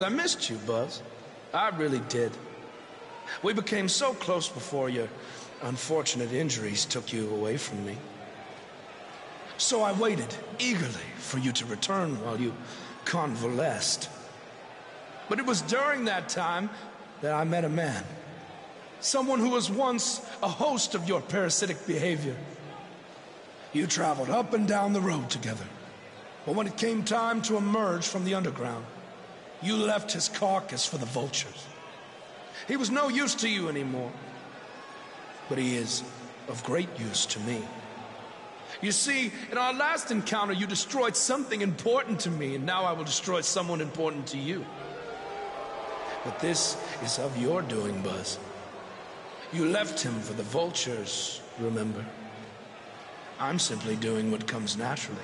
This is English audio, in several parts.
I missed you, Buzz. I really did. We became so close before your unfortunate injuries took you away from me. So I waited eagerly for you to return while you convalesced. But it was during that time that I met a man. Someone who was once a host of your parasitic behavior. You traveled up and down the road together. But when it came time to emerge from the underground, you left his carcass for the vultures. He was no use to you anymore, but he is of great use to me. You see, in our last encounter, you destroyed something important to me, and now I will destroy someone important to you. But this is of your doing, Buzz. You left him for the vultures, remember? I'm simply doing what comes naturally,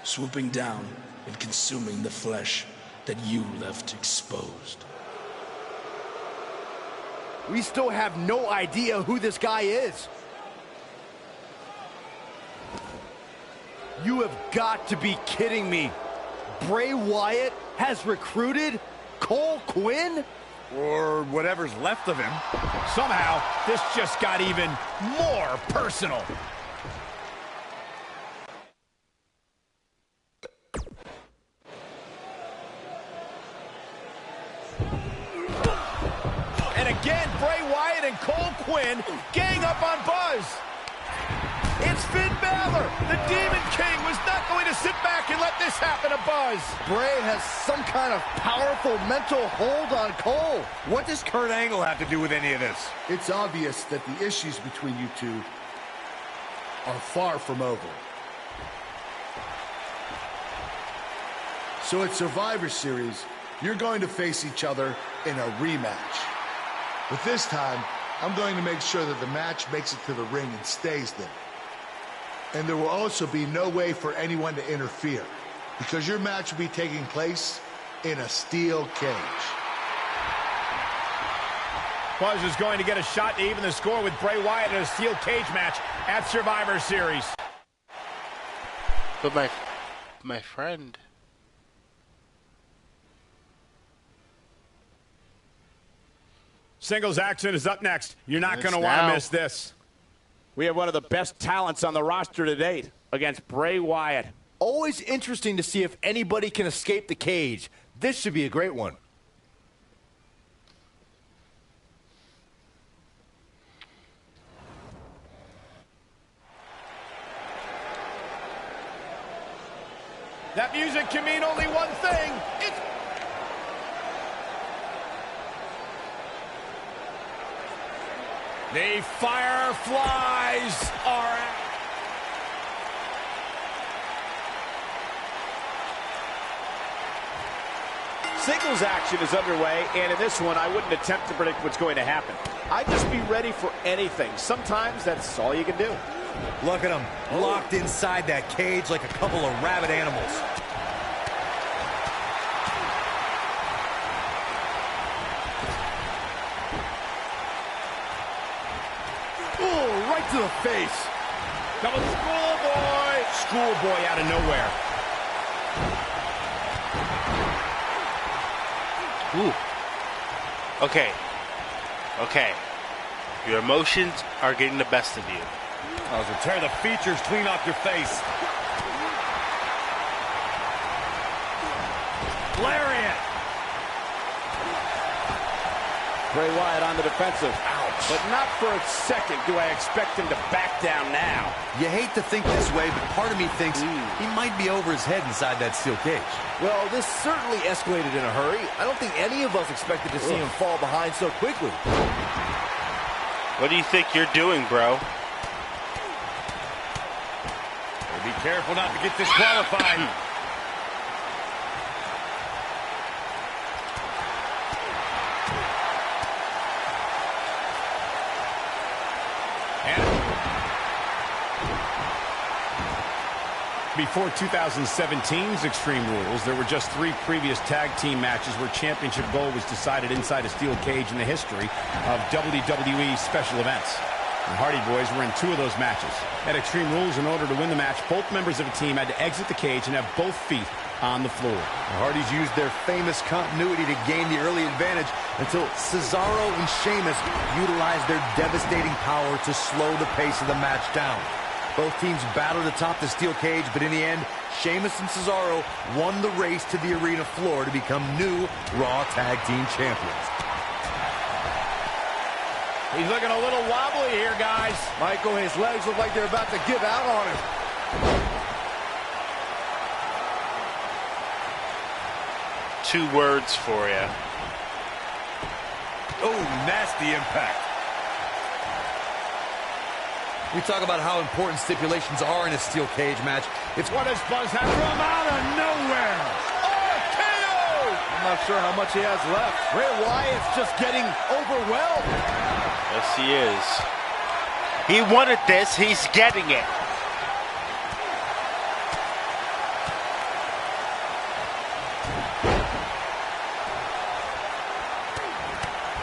swooping down and consuming the flesh that you left exposed. We still have no idea who this guy is. You have got to be kidding me. Bray Wyatt has recruited Cole Quinn? Or whatever's left of him. Somehow, this just got even more personal. And again, Bray Wyatt and Cole Quinn gang up on Buzz. It's Finn Balor. The Demon King was not going to sit back and let this happen to Buzz. Bray has some kind of powerful mental hold on Cole. What does Kurt Angle have to do with any of this? It's obvious that the issues between you two are far from over. So at Survivor Series, you're going to face each other in a rematch. But this time, I'm going to make sure that the match makes it to the ring and stays there. And there will also be no way for anyone to interfere, because your match will be taking place in a steel cage. Buzz is going to get a shot to even the score with Bray Wyatt in a steel cage match at Survivor Series. But my friend. Singles action is up next. You're not going to want to miss this. We have one of the best talents on the roster to date against Bray Wyatt. Always interesting to see if anybody can escape the cage. This should be a great one. That music can mean only one thing. It's the Fireflies are out. Singles action is underway, and in this one, I wouldn't attempt to predict what's going to happen. I'd just be ready for anything. Sometimes that's all you can do. Look at them, locked inside that cage like a couple of rabid animals. Oh, right to the face. Double schoolboy. Schoolboy out of nowhere. Ooh. Okay. Your emotions are getting the best of you. Oh, so tear the features clean off your face. Lariat. Bray Wyatt on the defensive. Ouch. But not for a second do I expect him to back down now. You hate to think this way, but part of me thinks he might be over his head inside that steel cage. Well, this certainly escalated in a hurry. I don't think any of us expected to see him fall behind so quickly. What do you think you're doing, bro? Be careful not to get disqualified. Before 2017's Extreme Rules, there were just 3 previous tag team matches where championship gold was decided inside a steel cage in the history of WWE special events. The Hardy Boys were in 2 of those matches. At Extreme Rules, in order to win the match, both members of a team had to exit the cage and have both feet on the floor. The Hardys used their famous continuity to gain the early advantage until Cesaro and Sheamus utilized their devastating power to slow the pace of the match down. Both teams battled atop the steel cage, but in the end, Sheamus and Cesaro won the race to the arena floor to become new Raw Tag Team Champions. He's looking a little wobbly here, guys. Michael, his legs look like they're about to give out on him. Two words for you. Oh, nasty impact. We talk about how important stipulations are in a steel cage match. What does Buzz have from out of nowhere? RKO! I'm not sure how much he has left. Bray Wyatt's just getting overwhelmed. Yes, he is. He wanted this. He's getting it.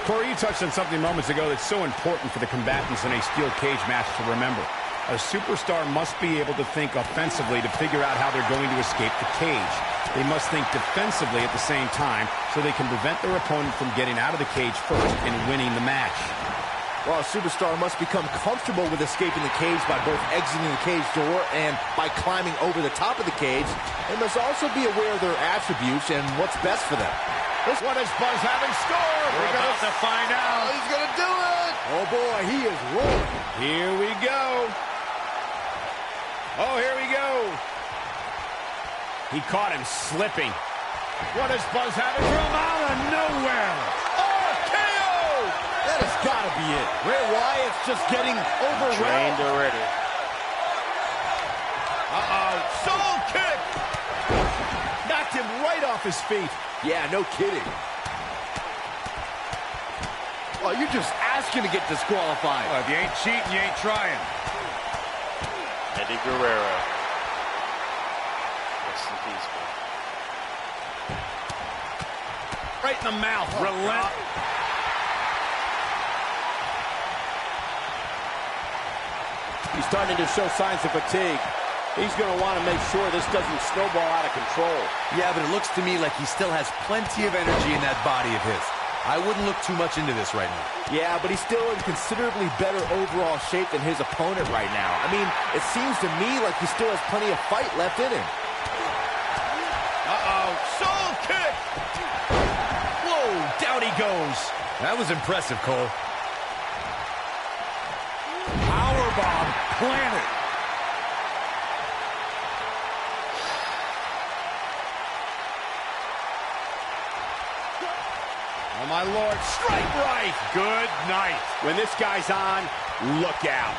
Corey, you touched on something moments ago that's so important for the combatants in a steel cage match to remember. A superstar must be able to think offensively to figure out how they're going to escape the cage. They must think defensively at the same time so they can prevent their opponent from getting out of the cage first and winning the match. Well, a superstar must become comfortable with escaping the cage by both exiting the cage door and by climbing over the top of the cage. They must also be aware of their attributes and what's best for them. What does Buzz have in store? We're about to find out. He's going to do it. Oh, boy, he is rolling. Here we go. Oh, here we go. He caught him slipping. What does Buzz have in from out of nowhere? RKO! That has got to be it. Bray Wyatt's just getting overwhelmed. Drained already. Uh-oh. Soul kick! Knocked him right off his feet. Yeah, no kidding. Oh, you're just asking to get disqualified. If you ain't cheating, you ain't trying. Eddie Guerrero. Rest in peace, man. Right in the mouth. Relent. He's starting to show signs of fatigue. He's going to want to make sure this doesn't snowball out of control. Yeah, but it looks to me like he still has plenty of energy in that body of his. I wouldn't look too much into this right now. Yeah, but he's still in considerably better overall shape than his opponent right now. I mean, it seems to me like he still has plenty of fight left in him. Uh-oh. Soul kick! Whoa, down he goes. That was impressive, Cole. Powerbomb planted. Oh, my Lord. Strike right. Good night. When this guy's on, look out.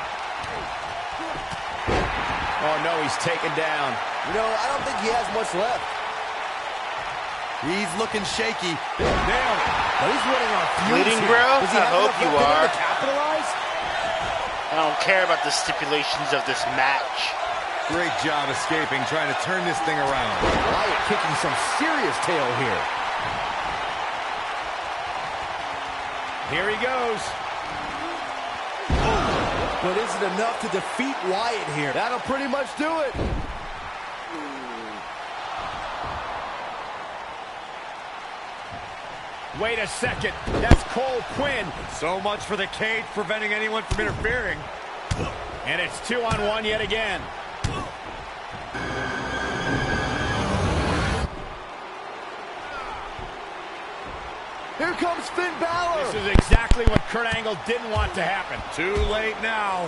Oh, no, he's taken down. You know, I don't think he has much left. He's looking shaky. Nailed it. But he's running on fumes Bleeding, here. bro? Does he I have hope enough you left in him are. to capitalize? I don't care about the stipulations of this match. Great job escaping, trying to turn this thing around. Wyatt kicking some serious tail here. Here he goes. But is it enough to defeat Wyatt here? That'll pretty much do it. Wait a second. That's Cole Quinn. So much for the cage preventing anyone from interfering. And it's 2-on-1 yet again. Here comes Finn Balor. This is exactly what Kurt Angle didn't want to happen. Too late now.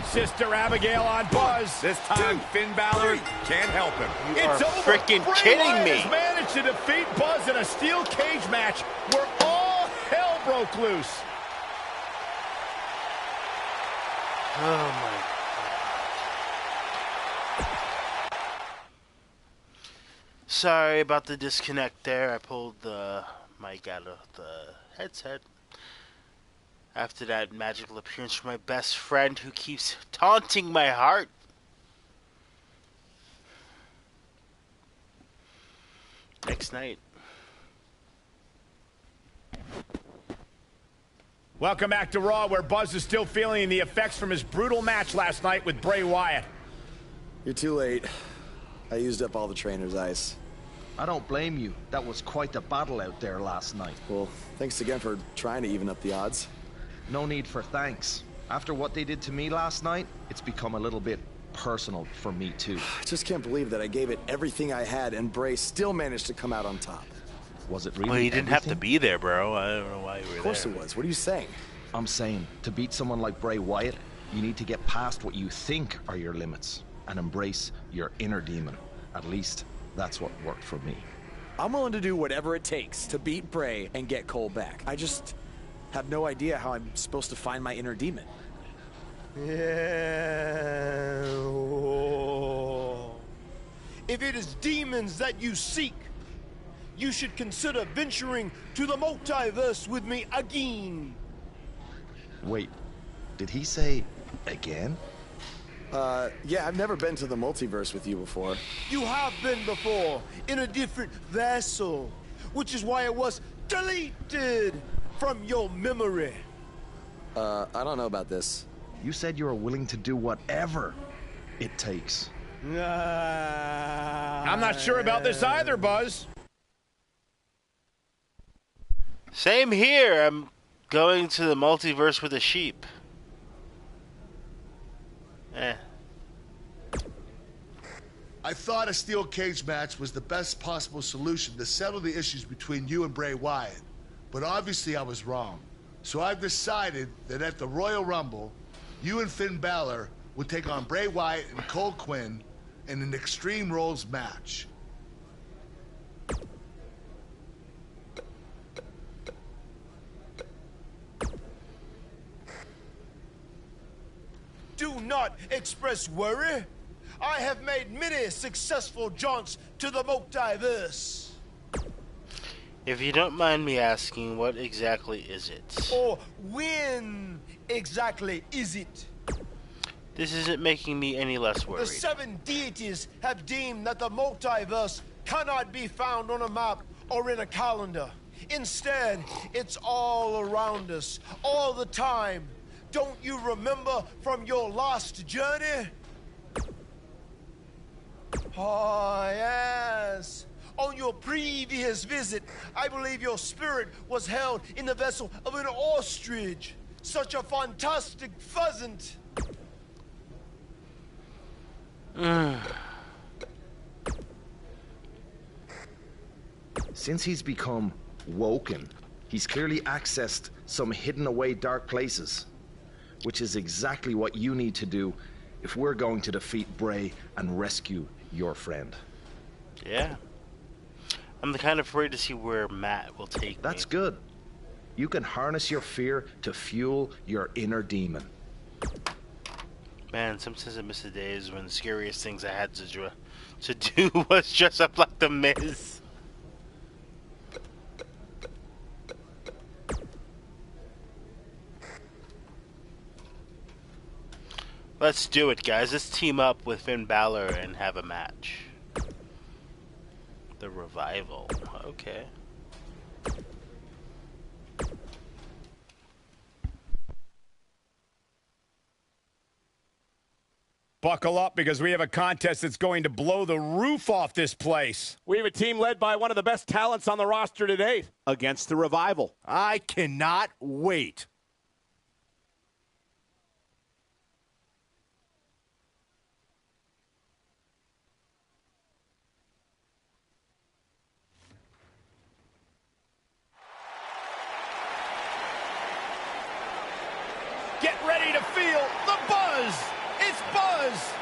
Sister Abigail on Buzz. This time, Finn Balor can't help him. It's are over. freaking Bray kidding Wyatt me. has managed to defeat Buzz in a steel cage match where all hell broke loose. Oh, my. Sorry about the disconnect there. I pulled the mic out of the headset. After that magical appearance from my best friend who keeps taunting my heart. Next night. Welcome back to Raw, where Buzz is still feeling the effects from his brutal match last night with Bray Wyatt. You're too late. I used up all the trainer's ice. I don't blame you. That was quite a battle out there last night. Well, thanks again for trying to even up the odds. No need for thanks. After what they did to me last night, it's become a little bit personal for me too. I just can't believe that I gave it everything I had and Bray still managed to come out on top. Was it really Well, you didn't have to everything? be there, bro. I don't know why you were there. Of course it was. What are you saying? I'm saying, to beat someone like Bray Wyatt, you need to get past what you think are your limits and embrace your inner demon. At least, that's what worked for me. I'm willing to do whatever it takes to beat Bray and get Cole back. I just have no idea how I'm supposed to find my inner demon. Yeah. If it is demons that you seek, you should consider venturing to the multiverse with me again. Wait, did he say again? Yeah, I've never been to the multiverse with you before. You have been before, in a different vessel, which is why it was deleted from your memory. I don't know about this. You said you were willing to do whatever it takes. I'm not sure about this either, Buzz. Same here. I'm going to the multiverse with a sheep. I thought a steel cage match was the best possible solution to settle the issues between you and Bray Wyatt. But obviously I was wrong. So I've decided that at the Royal Rumble, you and Finn Balor will take on Bray Wyatt and Cole Quinn in an Extreme Rules match. Do not express worry. I have made many successful jaunts to the multiverse. If you don't mind me asking, what exactly is it? Or when exactly is it? This isn't making me any less worried. The 7 deities have deemed that the multiverse cannot be found on a map or in a calendar. Instead, it's all around us, all the time. Don't you remember from your last journey? Oh, yes. On your previous visit, I believe your spirit was held in the vessel of an ostrich. Such a fantastic pheasant. Since he's become woken, he's clearly accessed some hidden away dark places, which is exactly what you need to do if we're going to defeat Bray and rescue your friend. Yeah. I'm kind of afraid to see where Matt will take me. That's good. You can harness your fear to fuel your inner demon. Man, sometimes I miss the days when the scariest things I had to do was dress up like The Miz. Let's do it, guys. Let's team up with Finn Balor and have a match. The Revival. Okay. Buckle up, because we have a contest that's going to blow the roof off this place. We have a team led by one of the best talents on the roster to date against the Revival. I cannot wait. Get ready to feel the buzz. It's Buzz.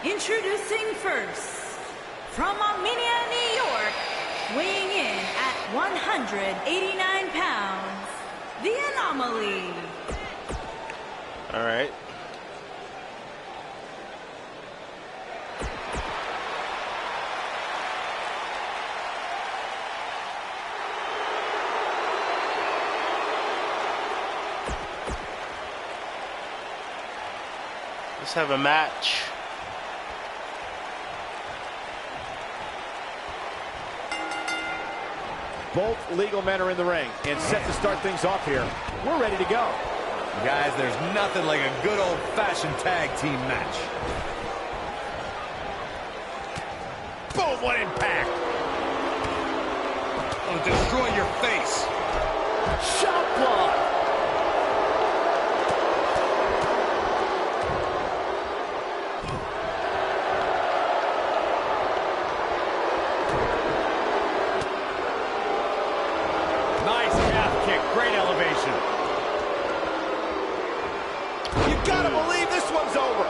Introducing first, from Armenia, New York, weighing in at 189 pounds, the Anomaly. All right. Let's have a match. Both legal men are in the ring and set to start things off here. We're ready to go. Guys, there's nothing like a good old-fashioned tag team match. Boom, what impact. It'll destroy your face. Shot block. Nice calf kick, great elevation. You gotta believe this one's over.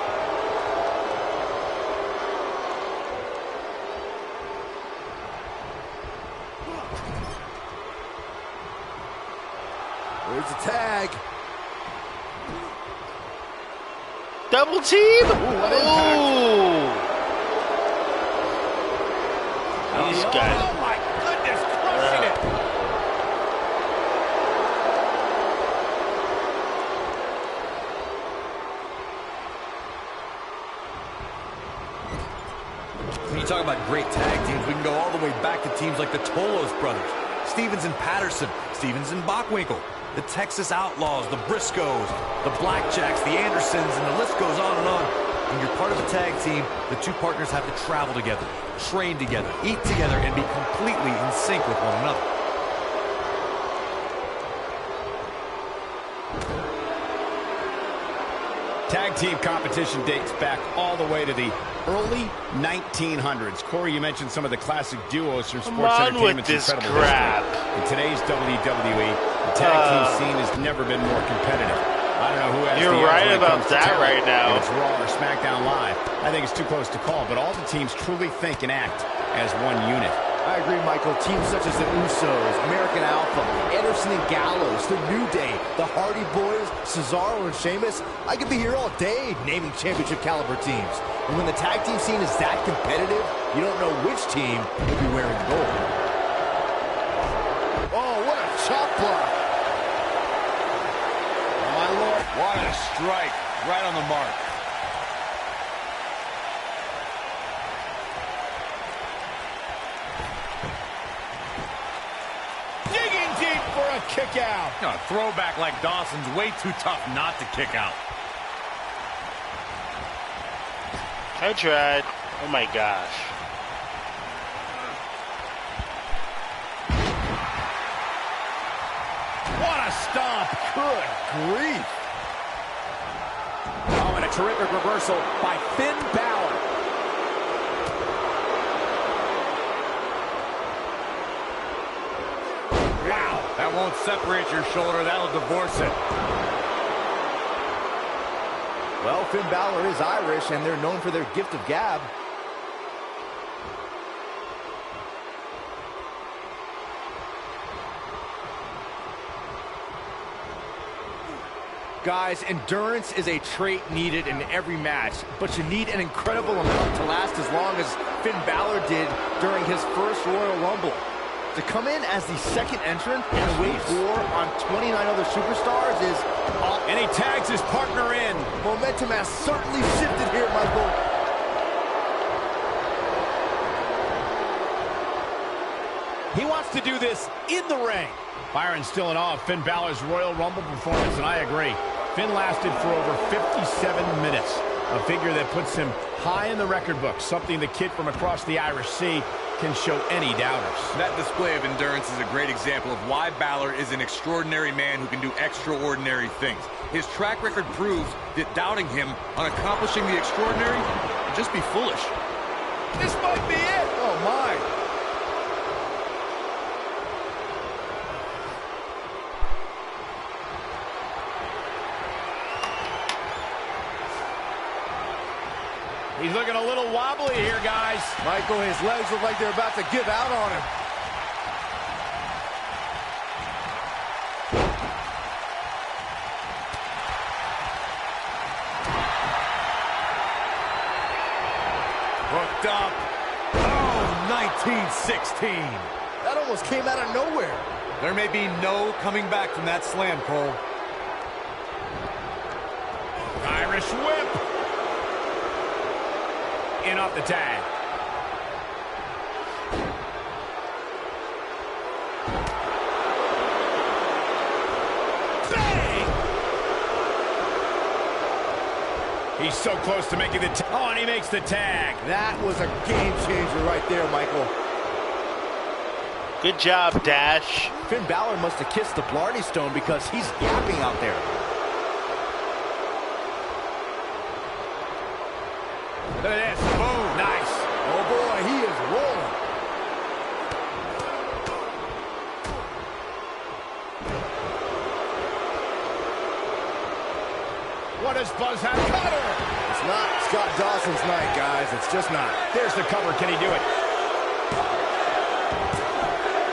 There's the tag. Double team. Ooh. These guys. Oh my goodness, crushing it. When you talk about great tag teams, we can go all the way back to teams like the Tolos brothers, Stevens and Patterson, Stevens and Bockwinkel, the Texas Outlaws, the Briscoes, the Blackjacks, the Andersons, and the list goes on and on. When you're part of a tag team, the two partners have to travel together, train together, eat together, and be completely in sync with one another. Tag team competition dates back all the way to the early 1900s. Corey, you mentioned some of the classic duos from sports entertainment's incredible history. In today's WWE, the tag team scene has never been more competitive. I don't know who has You're the edge right when it about comes to that talent, right now. if it's Raw or SmackDown Live. I think it's too close to call, but all the teams truly think and act as one unit. I agree, Michael. Teams such as the Usos, American Alpha, Anderson and Gallows, the New Day, the Hardy Boys, Cesaro and Sheamus. I could be here all day naming championship caliber teams. And when the tag team scene is that competitive, you don't know which team will be wearing gold. Oh, what a chop block. Oh, my Lord. What a strike. Right on the mark. Digging deep for a kick out. A throwback like Dawson's way too tough not to kick out. I tried. Oh my gosh. What a stomp. Good grief. Oh, and a terrific reversal by Finn Balor. Wow. That won't separate your shoulder. That'll divorce it. Well, Finn Balor is Irish, and they're known for their gift of gab. Guys, endurance is a trait needed in every match, but you need an incredible amount to last as long as Finn Balor did during his first Royal Rumble. To come in as the second entrant and wage war on 29 other superstars is awesome. And he tags his partner in. Momentum has certainly shifted here, Michael. He wants to do this in the ring. Byron's still in awe of Finn Balor's Royal Rumble performance, and I agree. Finn lasted for over 57 minutes, a figure that puts him high in the record book, something the kid from across the Irish Sea can show any doubters. That display of endurance is a great example of why Balor is an extraordinary man who can do extraordinary things. His track record proves that doubting him on accomplishing the extraordinary would just be foolish. This might be it. Oh, my. He's looking a little wobbly here, guys. Michael, his legs look like they're about to give out on him. Hooked up. Oh, 1916. That almost came out of nowhere. There may be no coming back from that slam, Cole. Irish whip. in off the tag. He's so close to making the tag. Oh, and he makes the tag. That was a game changer right there, Michael. Good job, Dash. Finn Balor must have kissed the Blarney Stone because he's yapping out there. Look at this. Boom. Nice. Oh, boy, he is rolling. What does Buzz have? Cutter! It's not Scott Dawson's night, guys. It's just not. There's the cover. Can he do it?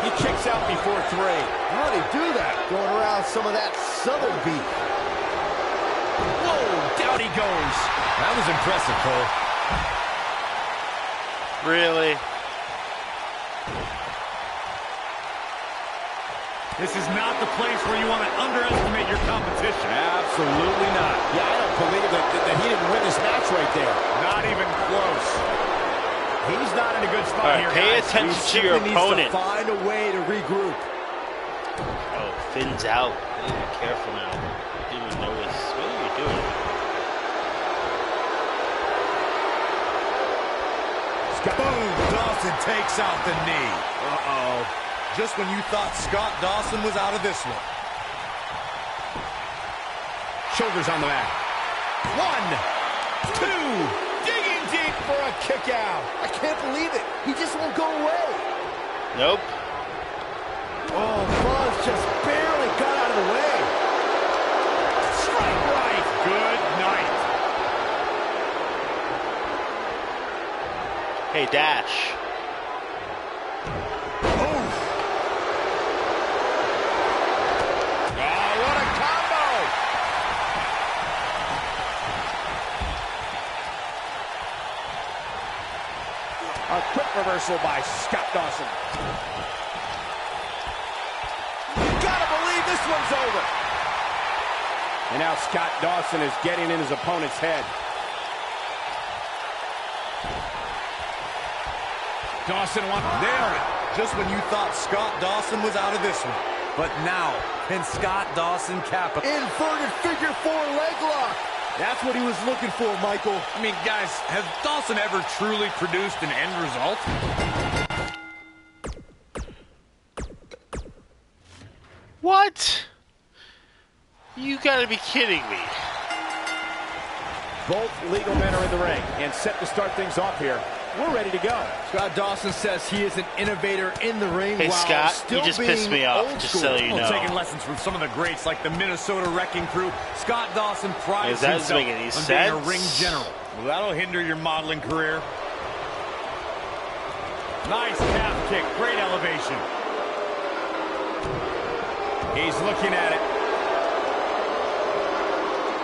He kicks out before 3. How did he do that? Going around some of that southern beat. Whoa, down he goes. That was impressive, Cole. Really? This is not the place where you want to underestimate your competition. Absolutely not. Yeah, I don't believe that he didn't win this match right there. Not even close. He's not in a good spot here, Pay guys. attention to your opponent. Needs to find a way to regroup. Oh, Finn's out. I need to be careful now. I didn't even notice. What are you doing? Boom! Dawson takes out the knee. Uh-oh. Just when you thought Scott Dawson was out of this one. Shoulders on the mat. 1, 2. Digging deep for a kick out. I can't believe it. He just won't go away. Nope. Oh, Buzz just barely got out of the way. Strike right. Good night. Hey, Dash. A quick reversal by Scott Dawson. You gotta believe this one's over. And now Scott Dawson is getting in his opponent's head. Dawson there. Just when you thought Scott Dawson was out of this one. But now, can Scott Dawson cap it? Inverted figure 4 leg lock. That's what he was looking for, Michael. I mean, guys, has Dawson ever truly produced an end result? What? You gotta be kidding me. Both legal men are in the ring and set to start things off here. We're ready to go. Scott Dawson says he is an innovator in the ring. Hey, while Scott, still you just being pissed me off, old just school. so you know. Taking lessons from some of the greats like the Minnesota Wrecking Crew, Scott Dawson prides That himself doesn't make any on sense. being a ring general. Well, that'll hinder your modeling career. Nice calf kick, great elevation. He's looking at it.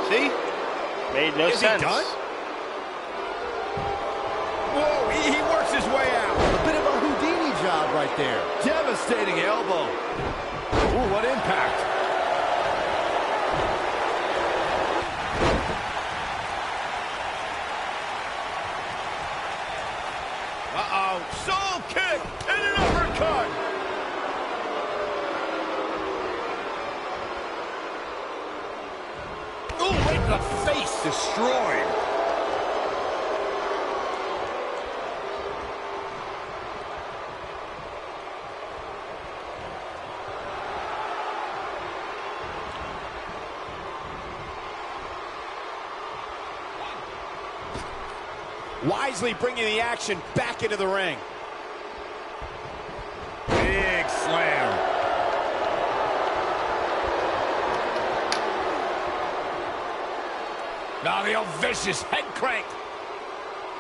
See? Made no sense. Is he done? Whoa, he works his way out. A bit of a Houdini job right there. Devastating elbow. Ooh, what impact. Uh-oh, soul kick and an uppercut. Ooh, right to the face. Destroyed. Wisely bringing the action back into the ring. Big slam. Now the old vicious head crank.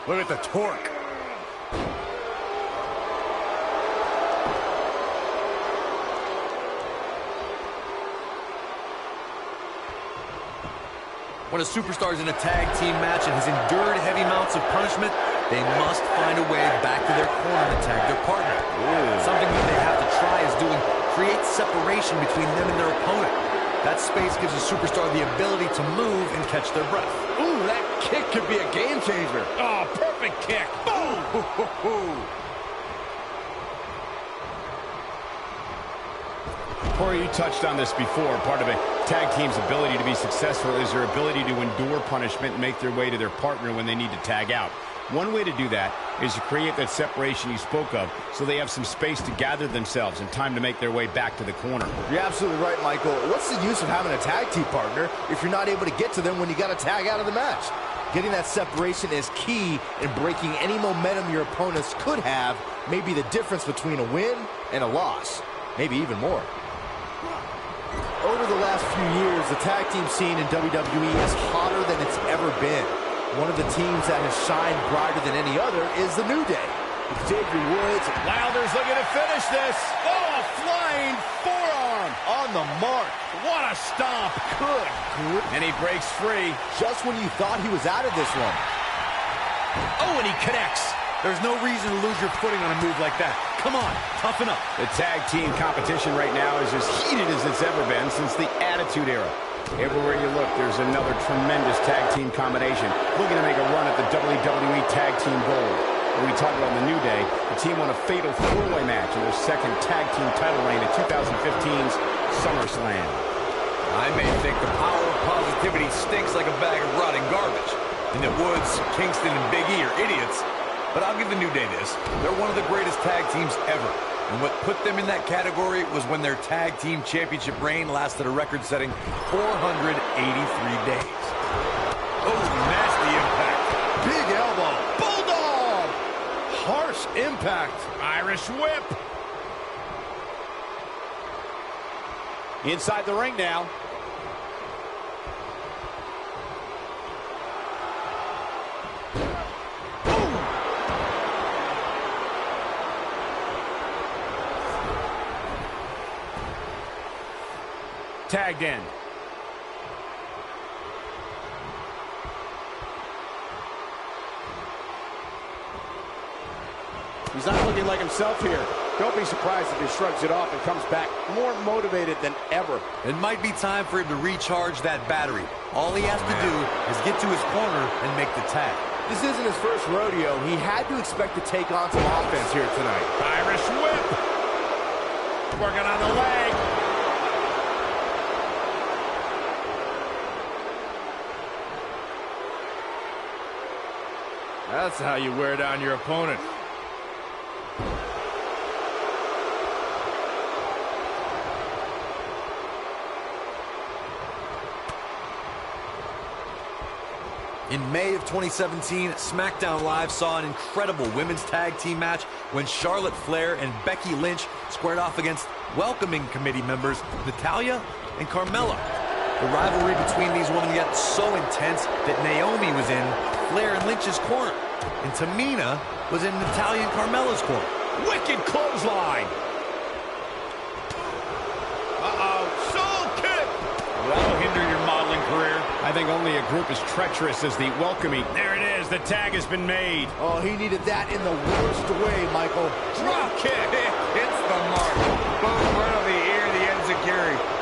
Look at the torque. When a superstar is in a tag team match and has endured heavy amounts of punishment, they must find a way back to their corner to tag their partner. Something that they have to try is doing create separation between them and their opponent. That space gives a superstar the ability to move and catch their breath. Ooh, that kick could be a game changer. Oh, perfect kick. Boom! Corey, you touched on this before. Part of a tag team's ability to be successful is their ability to endure punishment and make their way to their partner when they need to tag out. One way to do that is to create that separation you spoke of so they have some space to gather themselves and time to make their way back to the corner. You're absolutely right, Michael. What's the use of having a tag team partner if you're not able to get to them when you got to tag out of the match? Getting that separation is key in breaking any momentum your opponents could have, maybe the difference between a win and a loss, maybe even more. Over the last few years, the tag team scene in WWE is hotter than it's ever been. One of the teams that has shined brighter than any other is the New Day. Xavier Woods. Wilder's looking to finish this. Oh, a flying forearm. On the mark. What a stomp. Good grief. And he breaks free. Just when you thought he was out of this one. Oh, and he connects. There's no reason to lose your footing on a move like that. Come on, toughen up. The tag team competition right now is as heated as it's ever been since the Attitude Era. Everywhere you look, there's another tremendous tag team combination looking to make a run at the WWE Tag Team Gold. When we talk about the New Day, the team won a fatal four-way match in their second tag team title reign at 2015's SummerSlam. I may think the power of positivity stinks like a bag of rotting garbage, and that Woods, Kingston, and Big E are idiots. But I'll give the New Day this. They're one of the greatest tag teams ever. And what put them in that category was when their tag team championship reign lasted a record-setting 483 days. Oh, nasty impact. Big elbow. Bulldog. Harsh impact. Irish whip. Inside the ring now. Tagged in. He's not looking like himself here. Don't be surprised if he shrugs it off and comes back more motivated than ever. It might be time for him to recharge that battery. All he has to do is get to his corner and make the tag. This isn't his first rodeo. He had to expect to take on some offense here tonight. Irish whip. Working on the leg. That's how you wear down your opponent. In May of 2017, SmackDown Live saw an incredible women's tag team match when Charlotte Flair and Becky Lynch squared off against welcoming committee members Natalya and Carmella. The rivalry between these women got so intense that Naomi was in Flair and Lynch's corner, and Tamina was in Natalya and Carmella's corner. Wicked clothesline. Soul kick. That'll hinder your modeling career. I think only a group as treacherous as the welcoming. There it is. The tag has been made. Oh, he needed that in the worst way, Michael. Drop kick. Hits the mark. Boom, right on the ear, the enziguri.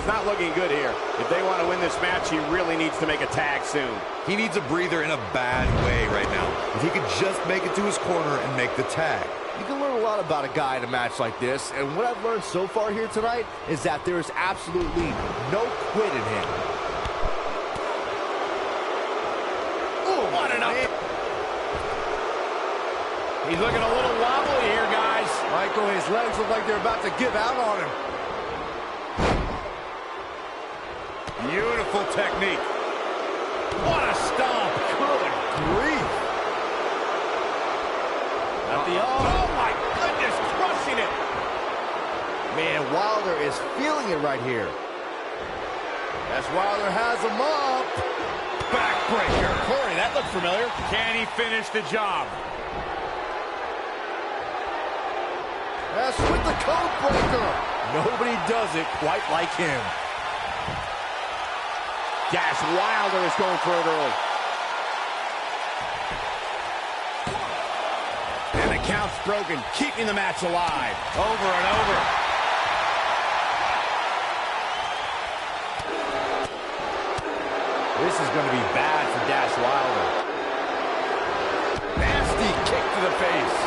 Not looking good here. If they want to win this match, he really needs to make a tag soon. He needs a breather in a bad way right now. If he could just make it to his corner and make the tag. You can learn a lot about a guy in a match like this, and what I've learned so far here tonight is that there is absolutely no quit in him. Oh, what an up! He's looking a little wobbly here, guys. Michael, his legs look like they're about to give out on him. Beautiful technique. What a stomp. Good grief. Oh, my goodness, crushing it. Man, Wilder is feeling it right here. As Wilder has him up. Backbreaker. Corey, that looked familiar. Can he finish the job? That's with the code breaker. Nobody does it quite like him. Dash Wilder is going for it early. And the count's broken, keeping the match alive. Over and over. This is going to be bad for Dash Wilder. Nasty kick to the face.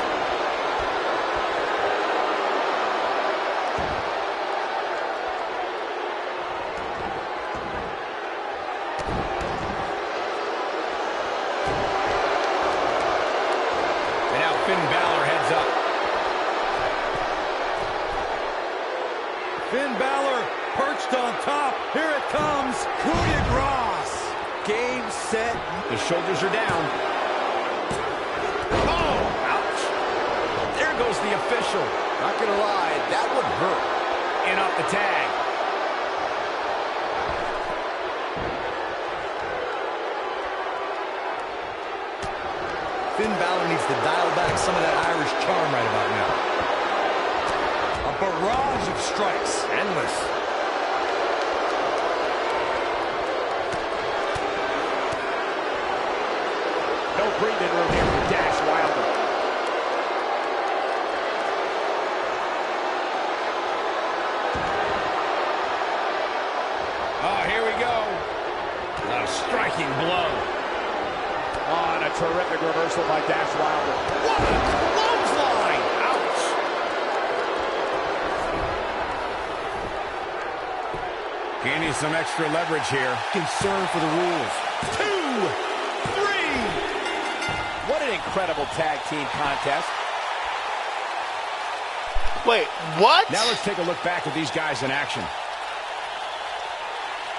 And now Finn Balor heads up. Finn Balor perched on top. Here it comes. Coup de grace. Game, set. The shoulders are down. Oh, ouch. There goes the official. Not gonna lie, that would hurt. And up the tag. Finn Balor needs to dial back some of that Irish charm right about now. A barrage of strikes. Endless. No breathing room here for Dash Wilder. Oh, here we go. A striking blow. Oh, and a terrific reversal by Dash Wilder. What a clothesline! Ouch! Gaining some extra leverage here. Concern for the rules. 2, 3. What an incredible tag team contest. Wait, what? Now let's take a look back at these guys in action.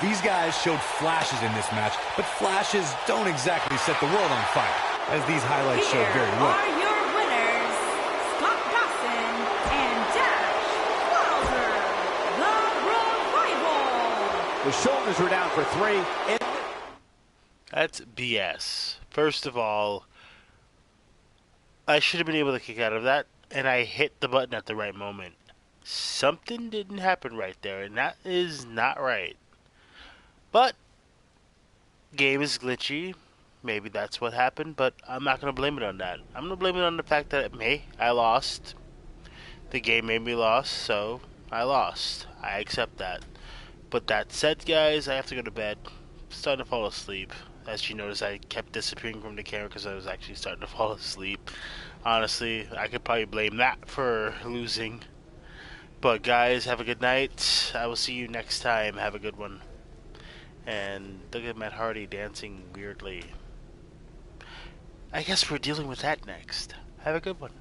These guys showed flashes in this match, but flashes don't exactly set the world on fire, as these highlights show Here very well. are your winners, Scott Dawson and Dash Wilder, the Revival. The shoulders were down for 3. That's BS. First of all, I should have been able to kick out of that, and I hit the button at the right moment. Something didn't happen right there, and that is not right. But, game is glitchy. Maybe that's what happened, but I'm not going to blame it on that. I'm going to blame it on the fact that, hey, I lost. The game made me lost, so I lost. I accept that. But that said, guys, I have to go to bed. I'm starting to fall asleep. As you notice, I kept disappearing from the camera because I was actually starting to fall asleep. Honestly, I could probably blame that for losing. But guys, have a good night. I will see you next time. Have a good one. And look at Matt Hardy dancing weirdly. I guess we're dealing with that next. Have a good one.